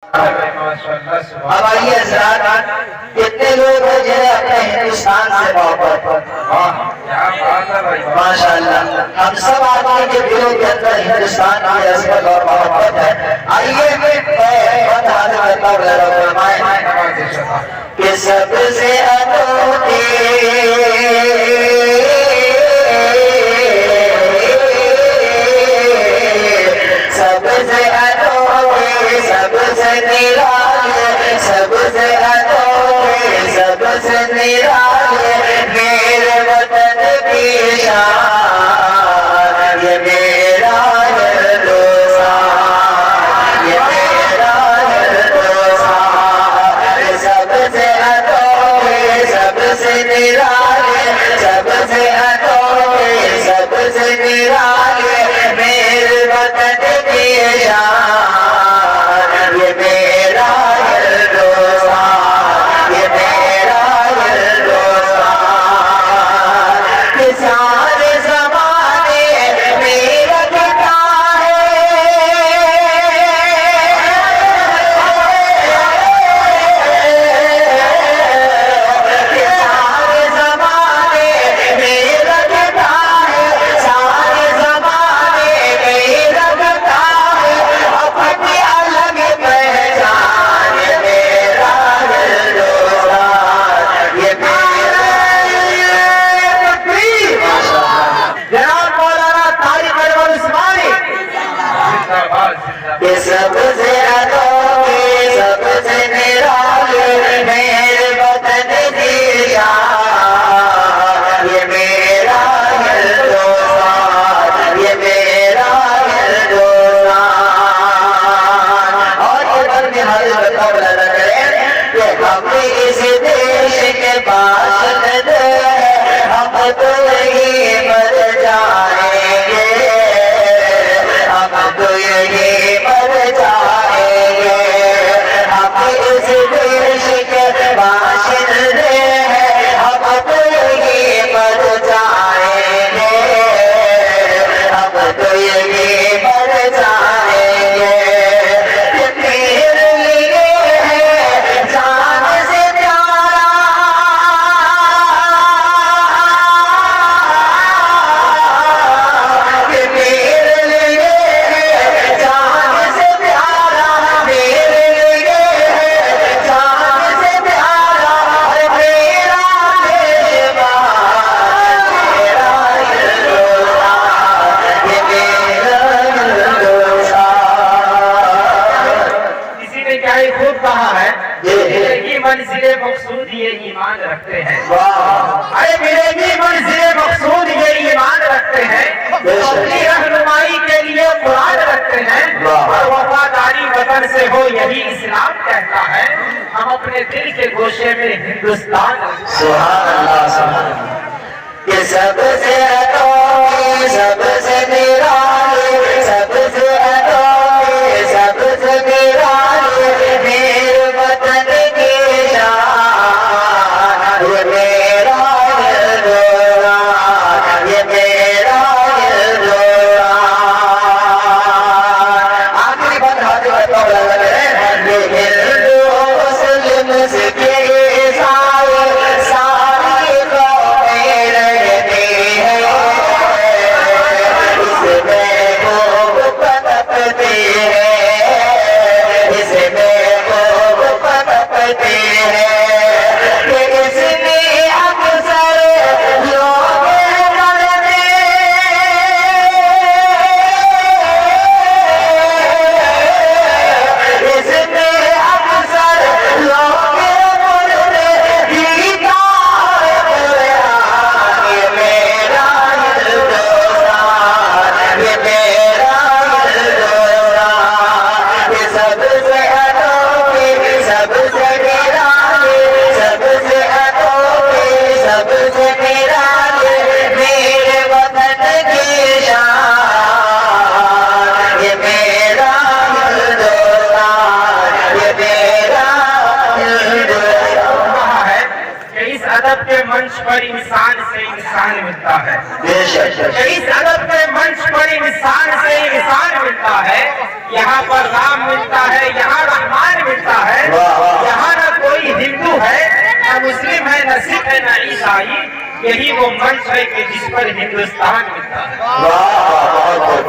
अब आइए हज़रात, कितने लोग हैं जिन्हें अपने हिंदुस्तान से मोहब्बत, माशाअल्लाह। हम सब आदमी के दिलों के अंदर हिंदुस्तान की अज़मत और मोहब्बत है। आइए मैं हाथ करता हूँ कि सबसे अनोखे सबसे अनोखे सबसे निराले सबसे अनोखे सबसे निराले मेरे वतन की शान, ये मेरा हिंदुस्तान, ये मेरा हिंदुस्तान। सबसे अनोखे सबसे निराले सबसे अनोखे सबसे निराले मेरे वतन की शान, ये मेरा हिंदुस्तान, ये मेरा हिंदुस्तान। कि सारे ज़माने में रखता है, कि सारे ज़माने में रखता है, सारे ज़माने में रखता है अपनी अलग पहचान, ये मेरा हिंदुस्तान, ये मेरा जनाब मौलाना तारिक अनवर उस्मानी। ये सबसे अनोखे सबसे निराले मेरे वतन की शान, ये मेरा हिंदुस्तान, ये मेरा हिंदुस्तान। और इधर में हाल बताओ करें कि हम इस देश के बाशिंदे हैं, हम तो यही मर जाएंगे, हम तो यही मर जाएंगे। हम इस देश के बाशिंदे हैं, हम तो यही मर जाएंगे, हम तो यही मर जाएंगे। ये मेरे लिए है जान से प्यारा, ये मेरे लिए है जान से प्यारा, मेरे लिए है जान से प्यारा। मेरा मेहमान मेरा हिंदुस्तान, ये मेरा हिंदुस्तान। किसी ने क्या ही खूब कहा है, मिलेगी मंजिले मकसूद ये ईमान रखते हैं। अरे मिलेगी मंजिले मकसूद ये ईमान रखते हैं, अपनी रहनुमाई के लिए कुरान रखते हैं, और वफादारी वतन से हो यही इस्लाम कहता है। हम अपने दिल के गोशे में हिंदुस्तान सुभान अल्लाह, सुभान अल्लाह। कि सबसे अनोखे सबसे निराले सबसे अनोखे सबसे निराले मेरे वतन की शान, ये मेरा हिंदुस्तान, ये मेरा हिंदुस्तान। आखिरी बात हाथ बताओ ये हिंदू मुस्लिम सिख ईसाई सारी कौमें रहती हैं, इसमें खूब पनपती है, इसमें खूब पनपती है। कि इसमें अक्सर लोग करते, इसमें अक्सर लोग करते गीता कुरान, ये मेरा हिंदुस्तान, ये मेरा हिंदुस्तान। ये सबसे अनोखे सबसे निराले सबसे अनोखे सबसे निराले मेरे वतन की शान, ये मेरा हिंदुस्तान, ये मेरा हिंदुस्तान। कहा है कि इस अदब के मंच पर इंसान से इंसान मिलता है, बेशक इस अदब के मंच पर इंसान से इंसान मिलता है। यहाँ पर राम मिलता है, यहाँ रहमान है ना ईसाई, यही वो मंच है कि जिस पर हिंदुस्तान मिलता है। वाह, बहुत